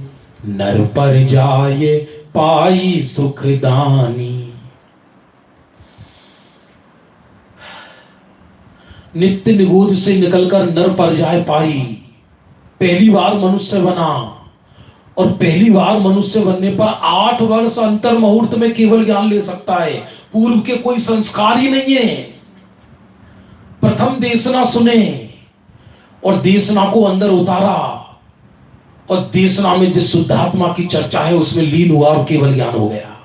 नर पर जाए पाई सुखदानी। नित्य निगोद से निकलकर नर पर जाए पाई, पहली बार मनुष्य बना, और पहली बार मनुष्य बनने पर 8 वर्ष अंतर मुहूर्त में केवल ज्ञान ले सकता है, पूर्व के कोई संस्कार ही नहीं है। प्रथम देशना सुने और देशना को अंदर उतारा, और देशना में जिस शुद्धात्मा की चर्चा है उसमें लीन हुआ और केवल ज्ञान हो गया।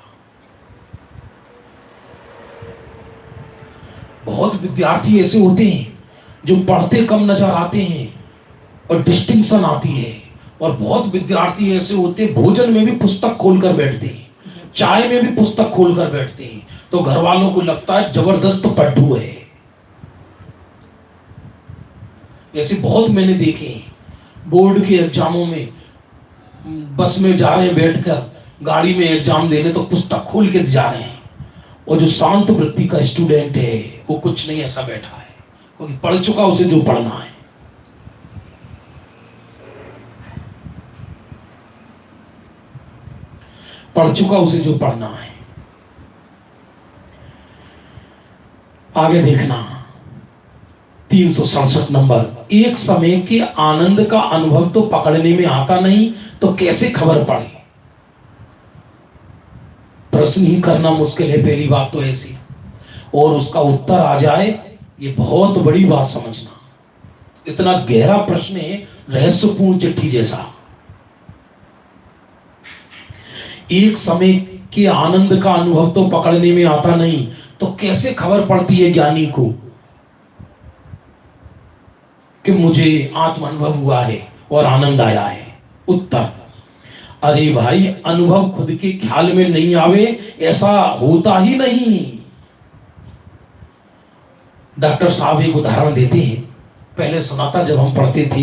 बहुत विद्यार्थी ऐसे होते हैं जो पढ़ते कम नजर आते हैं और डिस्टिंक्शन आती है, और बहुत विद्यार्थी ऐसे होते हैं भोजन में भी पुस्तक खोलकर बैठते हैं, चाय में भी पुस्तक खोलकर बैठते हैं, तो घर वालों को लगता है जबरदस्त पढ़ू है। ऐसे बहुत मैंने देखे हैं, बोर्ड के एग्जामों में बस में जा रहे हैं, बैठकर गाड़ी में एग्जाम देने तो पुस्तक खोल के जा रहे हैं, और जो शांत वृत्ति का स्टूडेंट है वो कुछ नहीं ऐसा बैठा है, क्योंकि पढ़ चुका उसे जो पढ़ना है। पढ़ चुका उसे जो पढ़ना है। आगे देखना 367 नंबर, एक समय के आनंद का अनुभव तो पकड़ने में आता नहीं तो कैसे खबर पड़े। प्रश्न ही करना मुश्किल है, पहली बात तो ऐसी, और उसका उत्तर आ जाए ये बहुत बड़ी बात समझना। इतना गहरा प्रश्न है, रहस्यपूर्ण चिट्ठी जैसा। एक समय के आनंद का अनुभव तो पकड़ने में आता नहीं तो कैसे खबर पड़ती है ज्ञानी को कि मुझे आत्म अनुभव हुआ है और आनंद आया है। उत्तर, अरे भाई, अनुभव खुद के ख्याल में नहीं आवे ऐसा होता ही नहीं। डॉक्टर साहब एक उदाहरण देते हैं, पहले सुना था जब हम पढ़ते थे।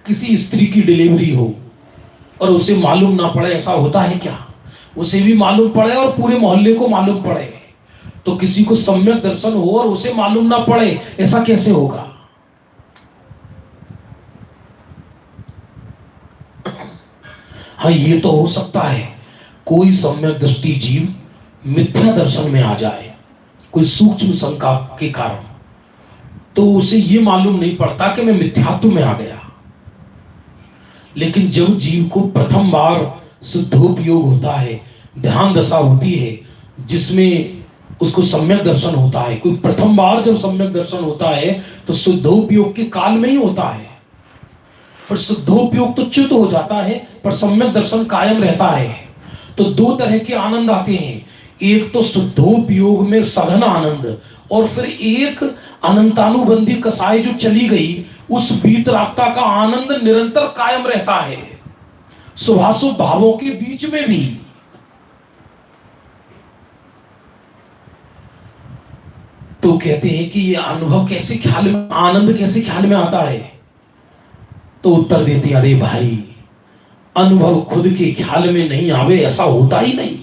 किसी स्त्री की डिलीवरी हो और उसे मालूम ना पड़े, ऐसा होता है क्या? उसे भी मालूम पड़े और पूरे मोहल्ले को मालूम पड़े, तो किसी को सम्यक दर्शन हो और उसे मालूम ना पड़े, ऐसा कैसे होगा? हाँ, ये तो हो सकता है कोई सम्यक दृष्टि जीव मिथ्या दर्शन में आ जाए, कोई सूक्ष्म शंका के कारण, तो उसे ये मालूम नहीं पड़ता कि मैं मिथ्यात्व में आ गया। लेकिन जब जीव को प्रथम बार शुद्धोपयोग होता है, ध्यान दशा होती है जिसमें उसको सम्यक दर्शन होता है, कोई प्रथम बार जब सम्यक दर्शन होता है तो शुद्धोपयोग के काल में ही होता है, पर शुद्धोपयोग तो च्युत हो जाता है पर सम्यक दर्शन कायम रहता है। तो दो तरह के आनंद आते हैं, एक तो शुद्धोपयोग में सघन आनंद, और फिर एक अनंतानुबंधी कसाई जो चली गई उस वीतरागता का आनंद निरंतर कायम रहता है, शुभाशुभ भावों के बीच में भी। तो कहते हैं कि ये अनुभव कैसे ख्याल में, आनंद कैसे ख्याल में आता है? तो उत्तर देते हैं, अरे भाई, अनुभव खुद के ख्याल में नहीं आवे ऐसा होता ही नहीं,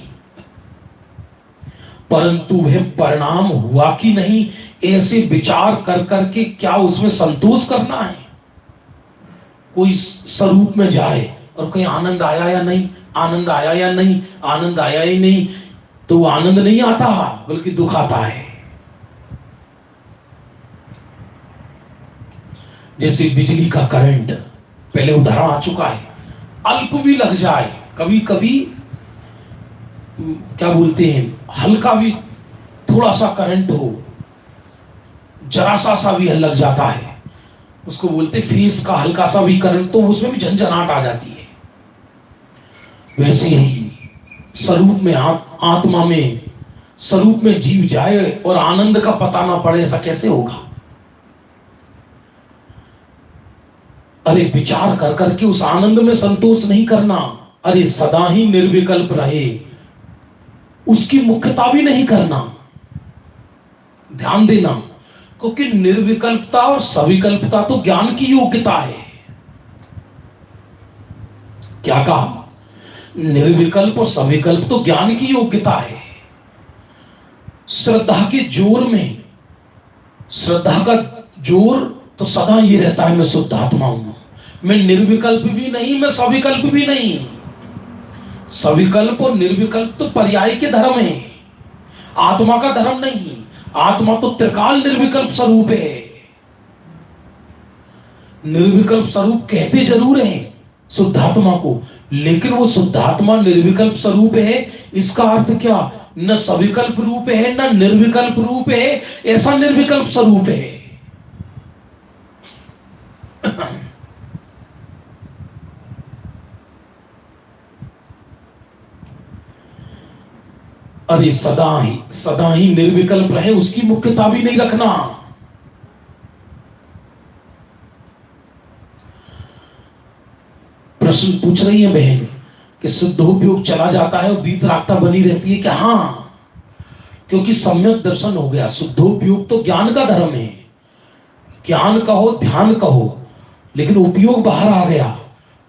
परंतु वह परिणाम हुआ कि नहीं ऐसे विचार कर करके क्या उसमें संतोष करना है। कोई स्वरूप में जाए और कोई आनंद आया या नहीं, आनंद आया या नहीं, आनंद आया ही नहीं, तो वो आनंद नहीं आता बल्कि दुख आता है। जैसे बिजली का करंट, पहले उदाहरण आ चुका है, अल्प भी लग जाए, कभी कभी क्या बोलते हैं, हल्का भी थोड़ा सा करंट हो जरा सा भी लग जाता है, उसको बोलते फेस का हल्का सा भी करंट, तो उसमें भी झंझनाहट आ जाती है। वैसे ही स्वरूप में आत्मा में स्वरूप में जीव जाए और आनंद का पता ना पड़े, ऐसा कैसे होगा? अरे विचार कर करके उस आनंद में संतोष नहीं करना, अरे सदा ही निर्विकल्प रहे उसकी मुख्यता भी नहीं करना। ध्यान देना, क्योंकि निर्विकल्पता और सविकल्पता तो ज्ञान की योग्यता है। क्या कहा? निर्विकल्प और सविकल्प तो ज्ञान की योग्यता है। श्रद्धा के जोर में, श्रद्धा का जोर तो सदा ये रहता है, मैं शुद्ध आत्मा हूं, मैं निर्विकल्प भी नहीं, मैं सविकल्प भी नहीं। सविकल्प और निर्विकल्प तो पर्याय के धर्म है, आत्मा का धर्म नहीं। आत्मा तो त्रिकाल निर्विकल्प स्वरूप है। निर्विकल्प स्वरूप कहते जरूर हैं शुद्धात्मा को, लेकिन वो शुद्धात्मा निर्विकल्प स्वरूप है, इसका अर्थ क्या? न सविकल्प रूप है न निर्विकल्प रूप है, ऐसा निर्विकल्प स्वरूप है। अरे सदा ही निर्विकल्प रहे उसकी मुख्यता भी नहीं रखना। प्रश्न पूछ रही है बहन कि शुद्धोपयोग चला जाता है और वीतरागता बनी रहती है क्या? हाँ, क्योंकि सम्यक दर्शन हो गया। शुद्धोपयोग तो ज्ञान का धर्म है, ज्ञान कहो ध्यान कहो, लेकिन उपयोग बाहर आ गया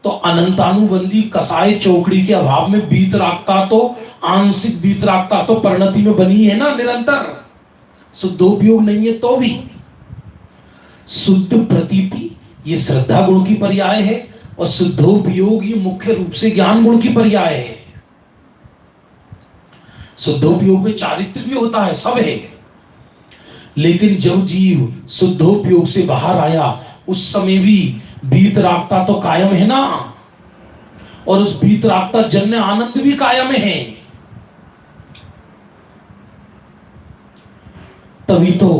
तो अनंतानुबंधी कसाय चौकड़ी के अभाव में वीतरागता तो, आंशिक वीतरागता तो परिणति में बनी है ना निरंतर। शुद्धोपयोग नहीं है तो भी शुद्ध प्रतीति ये श्रद्धा गुण की पर्याय है, और शुद्धोपयोग ये मुख्य रूप से ज्ञान गुण की पर्याय है। शुद्धोपयोग में चारित्र भी होता है, सब है, लेकिन जब जीव शुद्धोपयोग से बाहर आया उस समय भी वीतरागता तो कायम है ना, और उस वीतरागता जन्य आनंद भी कायम है। तभी तो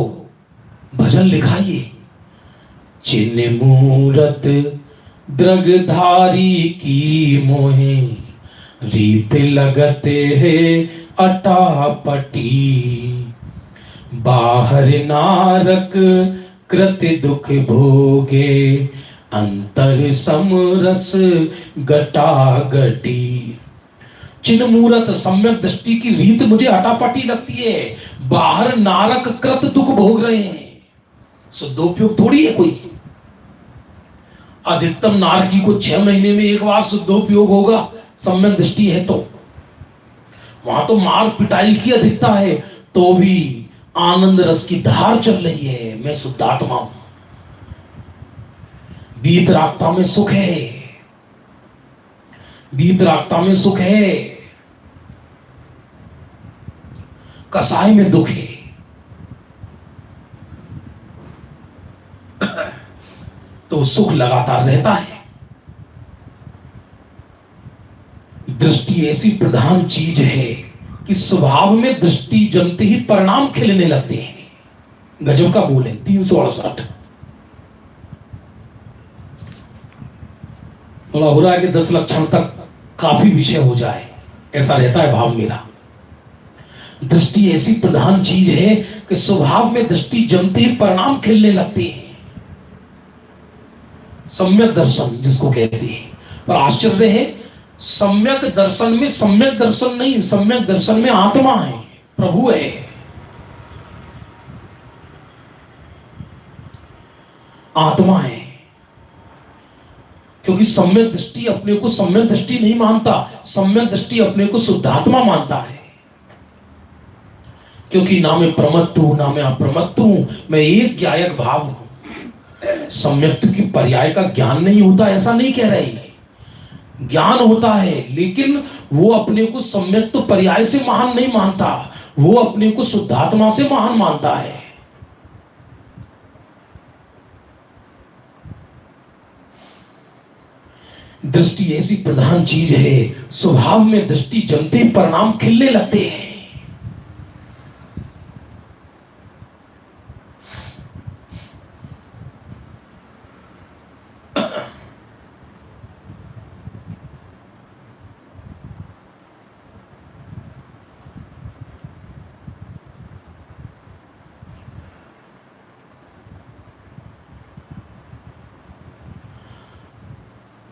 भजन लिखाइए, चिन्ह मूरत द्रगधारी की मोहे, रीत लगते है अटापटी, बाहर नारक कृत दुख भोगे, अंतर समरस गटागटी। चिन्ह मूरत सम्यक दृष्टि की रीत मुझे अटापटी लगती है, बाहर नारक कृत दुख भोग रहे हैं। शुद्धोपयोग थोड़ी है कोई, अधिकतम नारकी को 6 महीने में एक बार शुद्धोपयोग होगा, सम्यक दृष्टि है तो। वहां तो मार पिटाई की अधिकता है, तो भी आनंद रस की धार चल रही है, मैं शुद्धात्मा हूं। वीतरागता में सुख है, वीतरागता में सुख है, कसाय में दुख है। तो सुख लगातार रहता है। दृष्टि ऐसी प्रधान चीज है कि स्वभाव में दृष्टि जमते ही परिणाम खिलने लगते हैं। गजब का बोल है 368। थोड़ा हो रहा है कि 10 लक्षण तक काफी विषय हो जाए, ऐसा रहता है भाव मेरा। दृष्टि ऐसी प्रधान चीज है कि स्वभाव में दृष्टि जमते ही परिणाम खिलने लगते हैं। सम्यक दर्शन जिसको कहते हैं, पर आश्चर्य है सम्यक दर्शन में सम्यक दर्शन नहीं, सम्यक दर्शन में आत्मा है, प्रभु है। आत्मा है, क्योंकि सम्यक दृष्टि अपने को सम्यक दृष्टि नहीं मानता, सम्यक दृष्टि अपने को शुद्धात्मा मानता है। क्योंकि ना मैं प्रमत्त हूं ना मैं अप्रमत्त हूं, मैं एक ज्ञायक भाव हूं। सम्यक्त की पर्याय का ज्ञान नहीं होता ऐसा नहीं कह रहे, ज्ञान होता है, लेकिन वो अपने को सम्यक्त पर्याय से महान नहीं मानता, वो अपने को शुद्धात्मा से महान मानता है। दृष्टि ऐसी प्रधान चीज है, स्वभाव में दृष्टि जमते परिणाम खिलने लगते हैं।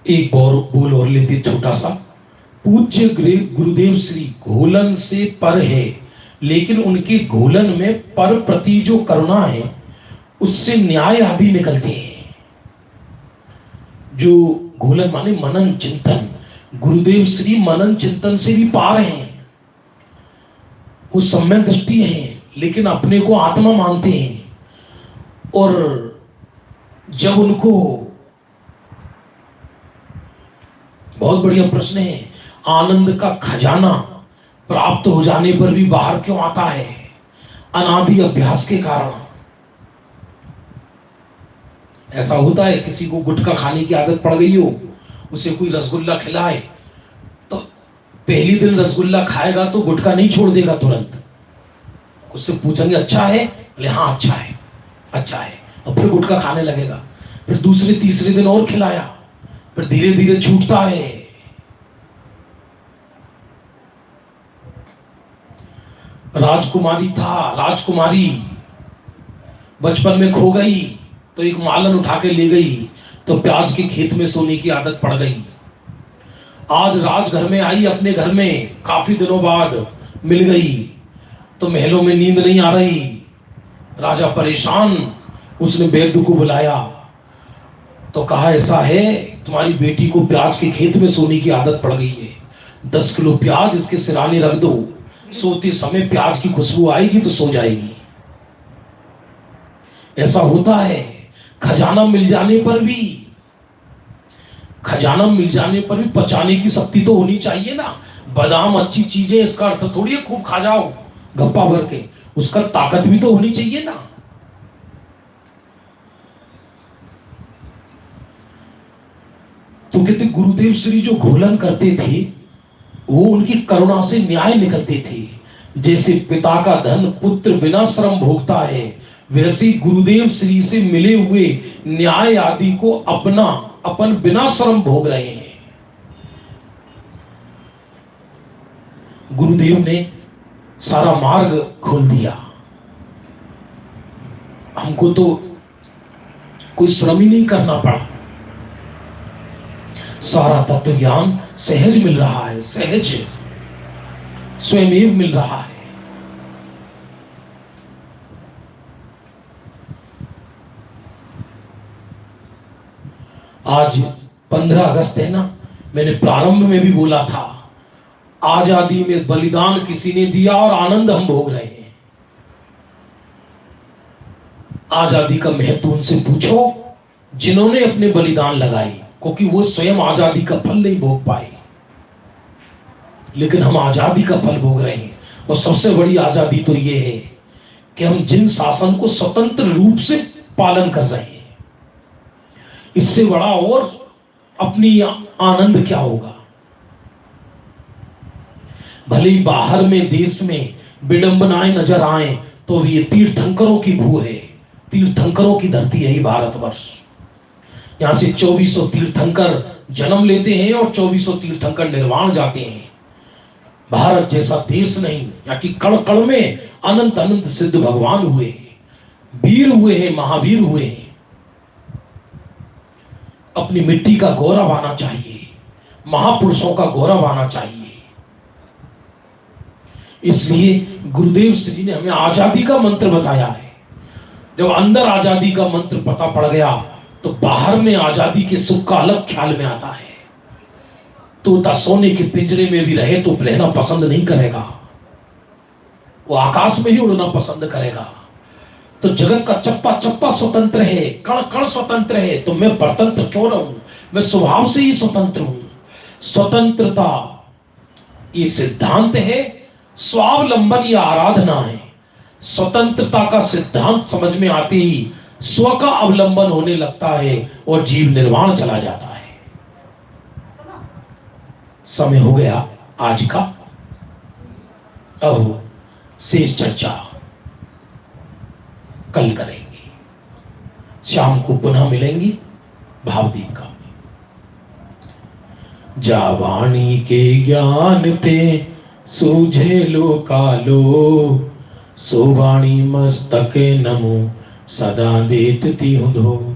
एक और बोल और लेते छोटा सा। पूज्य गुरुदेव श्री घोलन से पर है, लेकिन उनके घोलन में पर प्रति जो करुणा है उससे न्याय आदि निकलते हैं। जो घोलन माने मनन चिंतन, गुरुदेव श्री मनन चिंतन से भी पार हैं, वो सम्यक दृष्टि है, लेकिन अपने को आत्मा मानते हैं। और जब उनको, बहुत बढ़िया प्रश्न है, आनंद का खजाना प्राप्त हो जाने पर भी बाहर क्यों आता है? अनादि अभ्यास के कारण। ऐसा होता है किसी को गुटखा खाने की आदत पड़ गई हो, उसे कोई रसगुल्ला खिलाए तो पहली दिन रसगुल्ला खाएगा तो गुटखा नहीं छोड़ देगा तुरंत। उससे पूछेंगे अच्छा है, बोले हाँ अच्छा है, अच्छा है, और फिर गुटखा खाने लगेगा। फिर दूसरे तीसरे दिन और खिलाया, फिर धीरे धीरे छूटता है। राजकुमारी था, राजकुमारी बचपन में खो गई तो एक मालन उठा के ले गई तो प्याज के खेत में सोने की आदत पड़ गई। आज राजघर में आई, अपने घर में काफी दिनों बाद मिल गई तो महलों में नींद नहीं आ रही। राजा परेशान, उसने वैद्य को बुलाया तो कहा ऐसा है तुम्हारी बेटी को प्याज के खेत में सोने की आदत पड़ गई है, 10 किलो प्याज इसके सिराने रख दो, सोते समय प्याज की खुशबू आएगी तो सो जाएगी। ऐसा होता है, खजाना मिल जाने पर भी, खजाना मिल जाने पर भी पचाने की शक्ति तो होनी चाहिए ना। बादाम अच्छी चीजें, इसका अर्थ थोड़ी खूब खा जाओ गप्पा भर के, उसका ताकत भी तो होनी चाहिए ना। तो कहते गुरुदेव श्री जो घोलन करते थे वो उनकी करुणा से न्याय निकलते थे। जैसे पिता का धन पुत्र बिना श्रम भोगता है, वैसे गुरुदेव श्री से मिले हुए न्याय आदि को अपन बिना श्रम भोग रहे हैं। गुरुदेव ने सारा मार्ग खोल दिया, हमको तो कोई श्रम ही नहीं करना पड़ा, सारा तत्व ज्ञान सहज मिल रहा है, सहज स्वयं मिल रहा है। आज 15 अगस्त है ना, मैंने प्रारंभ में भी बोला था, आजादी में बलिदान किसी ने दिया और आनंद हम भोग रहे हैं। आजादी का महत्व उनसे पूछो जिन्होंने अपने बलिदान लगाए, क्योंकि वो स्वयं आजादी का फल नहीं भोग पाए, लेकिन हम आजादी का फल भोग रहे हैं। और सबसे बड़ी आजादी तो ये है कि हम जिन शासन को स्वतंत्र रूप से पालन कर रहे हैं, इससे बड़ा और अपनी आनंद क्या होगा। भले ही बाहर में देश में विडंबनाएं नजर आए तो भी ये तीर्थंकरों की भू है, तीर्थंकरों की धरती है भारतवर्ष। यहां से 2400 तीर्थंकर जन्म लेते हैं और 2400 तीर्थंकर निर्वाण जाते हैं। भारत जैसा देश नहीं, यहाँ की कण कण में अनंत अनंत सिद्ध भगवान हुए हैं, वीर हुए हैं, महावीर हुए हैं। अपनी मिट्टी का गौरव आना चाहिए, महापुरुषों का गौरव आना चाहिए। इसलिए गुरुदेव श्री ने हमें आजादी का मंत्र बताया है। जब अंदर आजादी का मंत्र पता पड़ गया तो बाहर में आजादी के सुख का अलग ख्याल में आता है। तोता सोने के पिंजरे में भी रहे तो रहना पसंद नहीं करेगा, वो आकाश में ही उड़ना पसंद करेगा। तो जगत का चप्पा चप्पा स्वतंत्र है, कण कण स्वतंत्र है, तो मैं परतंत्र क्यों रहूं? मैं स्वभाव से ही स्वतंत्र हूं। स्वतंत्रता ये सिद्धांत है, स्वावलंबन या आराधना है। स्वतंत्रता का सिद्धांत समझ में आते ही स्व का अवलंबन होने लगता है और जीव निर्वाण चला जाता है। समय हो गया आज का, अब शेष चर्चा कल करेंगे। शाम को पुनः मिलेंगे भावदीप का। जा वाणी के ज्ञान ते सूझे लो कालो, सो वाणी मस्तके नमो सदा देत ती हुधो।